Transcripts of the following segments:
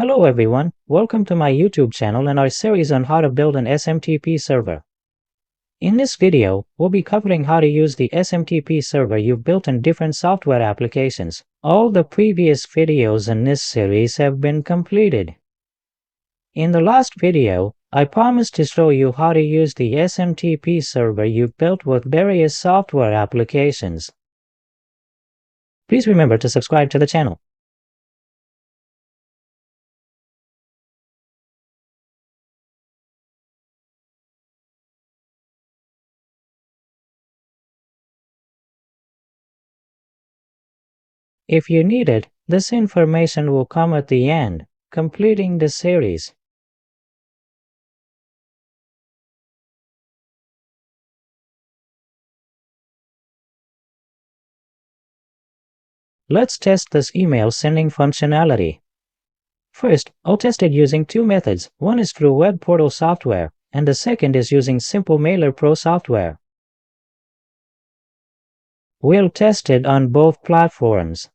Hello everyone, welcome to my YouTube channel and our series on how to build an SMTP server. In this video, we'll be covering how to use the SMTP server you've built in different software applications. All the previous videos in this series have been completed. In the last video, I promised to show you how to use the SMTP server you've built with various software applications. Please remember to subscribe to the channel. If you need it, this information will come at the end, completing the series. Let's test this email sending functionality. First, I'll test it using two methods. One is through Web Portal software, and the second is using Simple Mailer Pro software. We'll test it on both platforms.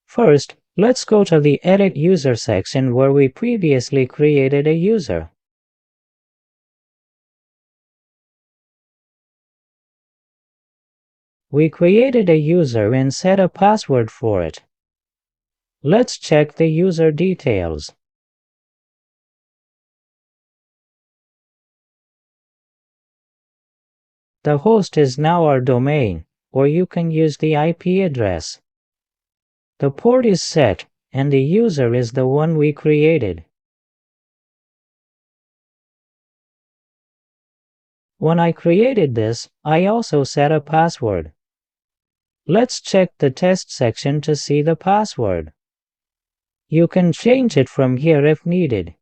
First, let's go to the Edit User section where we previously created a user. We created a user and set a password for it. Let's check the user details. The host is now our domain, or you can use the IP address. The port is set, and the user is the one we created. When I created this, I also set a password. Let's check the test section to see the password. You can change it from here if needed.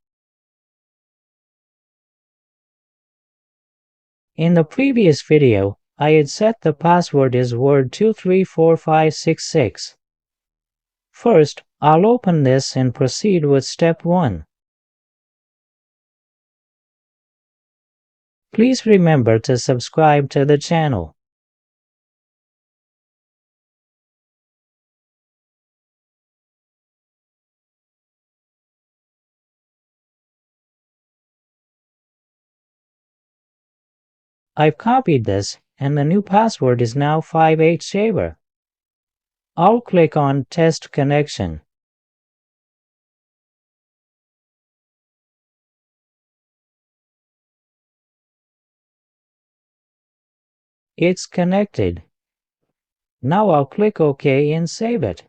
In the previous video, I had set the password as word234566. First, I'll open this and proceed with step 1. Please remember to subscribe to the channel. I've copied this, and the new password is now 58shaver. I'll click on Test Connection. It's connected. Now I'll click OK and save it.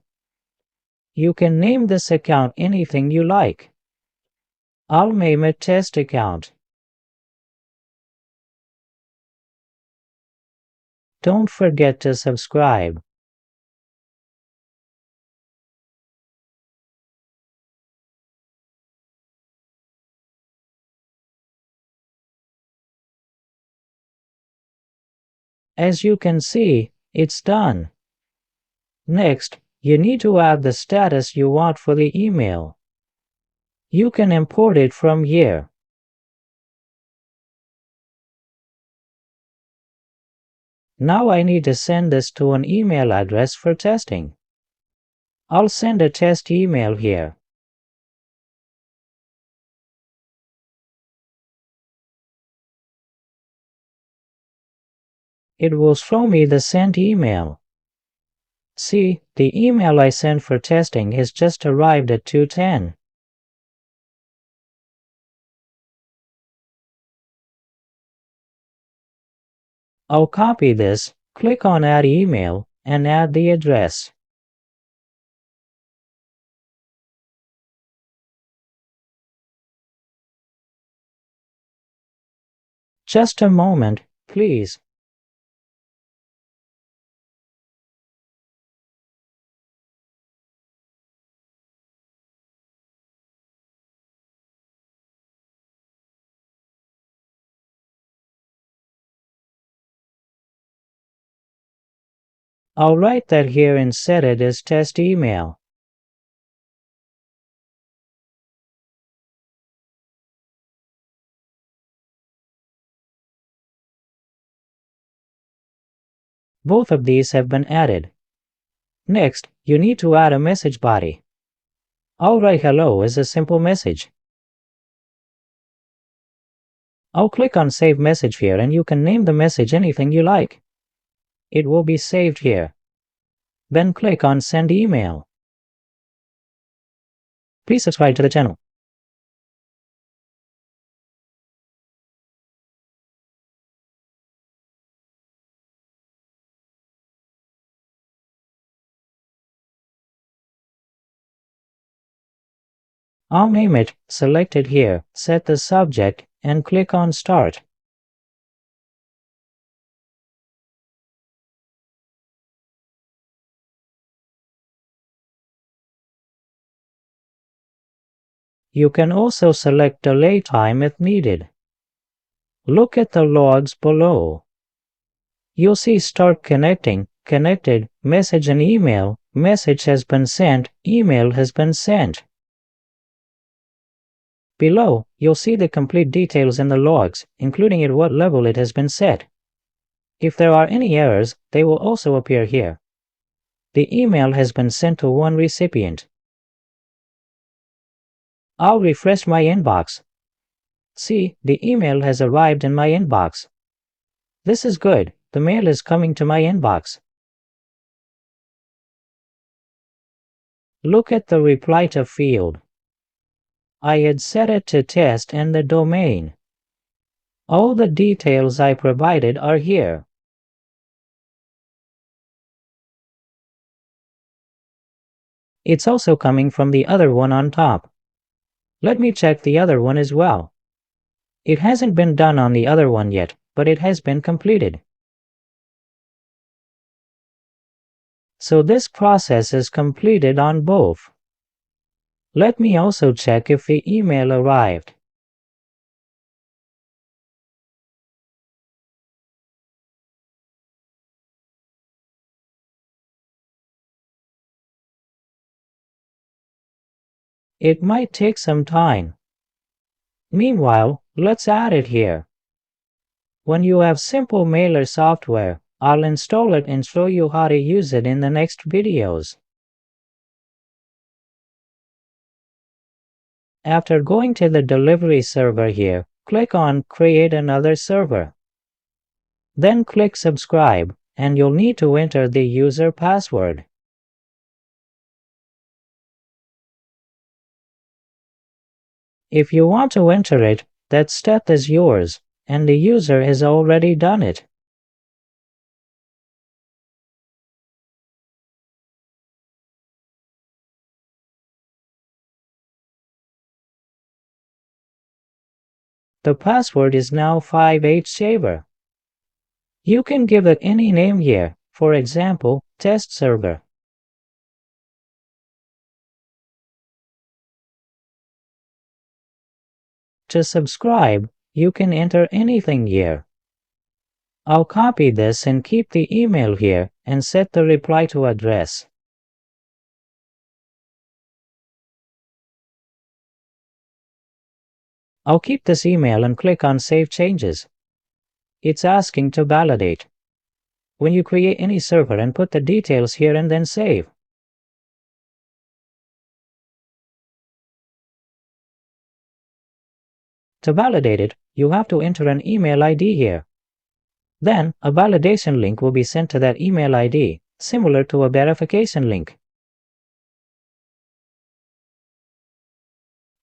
You can name this account anything you like. I'll name it Test Account. Don't forget to subscribe. As you can see, it's done. Next, you need to add the status you want for the email. You can import it from here. Now I need to send this to an email address for testing. I'll send a test email here. It will show me the sent email. See, the email I sent for testing has just arrived at 2:10. I'll copy this, click on Add Email, and add the address. Just a moment, please. I'll write that here and set it as test email. Both of these have been added. Next, you need to add a message body. I'll write hello as a simple message. I'll click on Save Message here, and you can name the message anything you like. It will be saved here. Then click on Send Email. Please subscribe to the channel. I'll name it, select it here, set the subject, and click on Start. You can also select delay time if needed. Look at the logs below. You'll see Start Connecting, Connected, Message and Email, Message has been sent, Email has been sent. Below, you'll see the complete details in the logs, including at what level it has been set. If there are any errors, they will also appear here. The email has been sent to one recipient. I'll refresh my inbox. See, the email has arrived in my inbox. This is good, the mail is coming to my inbox. Look at the reply to field. I had set it to test and the domain. All the details I provided are here. It's also coming from the other one on top. Let me check the other one as well. It hasn't been done on the other one yet, but it has been completed. So this process is completed on both. Let me also check if the email arrived. It might take some time. Meanwhile, let's add it here. When you have simple mailer software, I'll install it and show you how to use it in the next videos. After going to the delivery server here, click on Create another server. Then click Subscribe, and you'll need to enter the user password. If you want to enter it, that step is yours, and the user has already done it. The password is now 58Shaver. You can give it any name here, for example, Test Server. To subscribe, you can enter anything here. I'll copy this and keep the email here and set the reply to address. I'll keep this email and click on Save Changes. It's asking to validate. When you create any server and put the details here and then save. To validate it, you have to enter an email ID here. Then, a validation link will be sent to that email ID, similar to a verification link.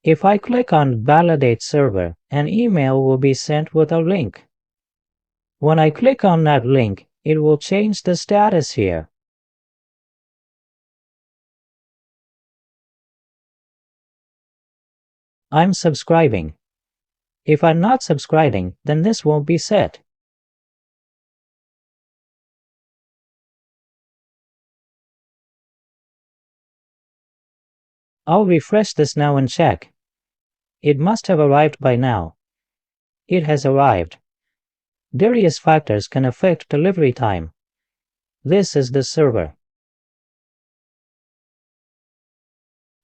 If I click on Validate Server, an email will be sent with a link. When I click on that link, it will change the status here. I'm subscribing. If I'm not subscribing, then this won't be set. I'll refresh this now and check. It must have arrived by now. It has arrived. Various factors can affect delivery time. This is the server.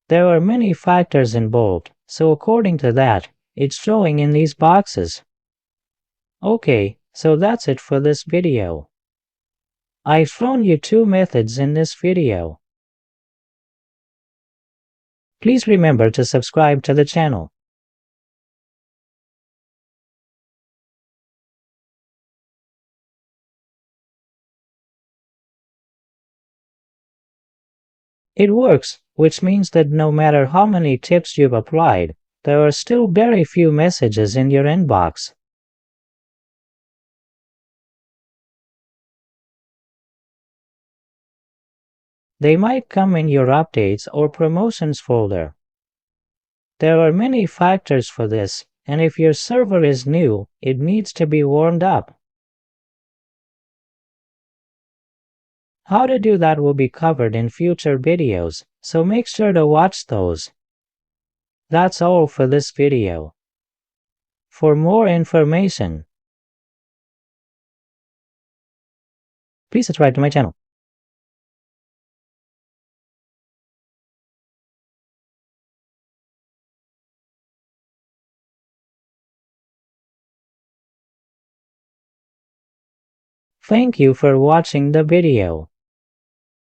There are many factors involved, so according to that, it's showing in these boxes. Okay, so that's it for this video. I've shown you two methods in this video. Please remember to subscribe to the channel. It works, which means that no matter how many tips you've applied, there are still very few messages in your inbox. They might come in your updates or promotions folder. There are many factors for this, and if your server is new, it needs to be warmed up. How to do that will be covered in future videos, so make sure to watch those. That's all for this video. For more information, please subscribe to my channel. Thank you for watching the video.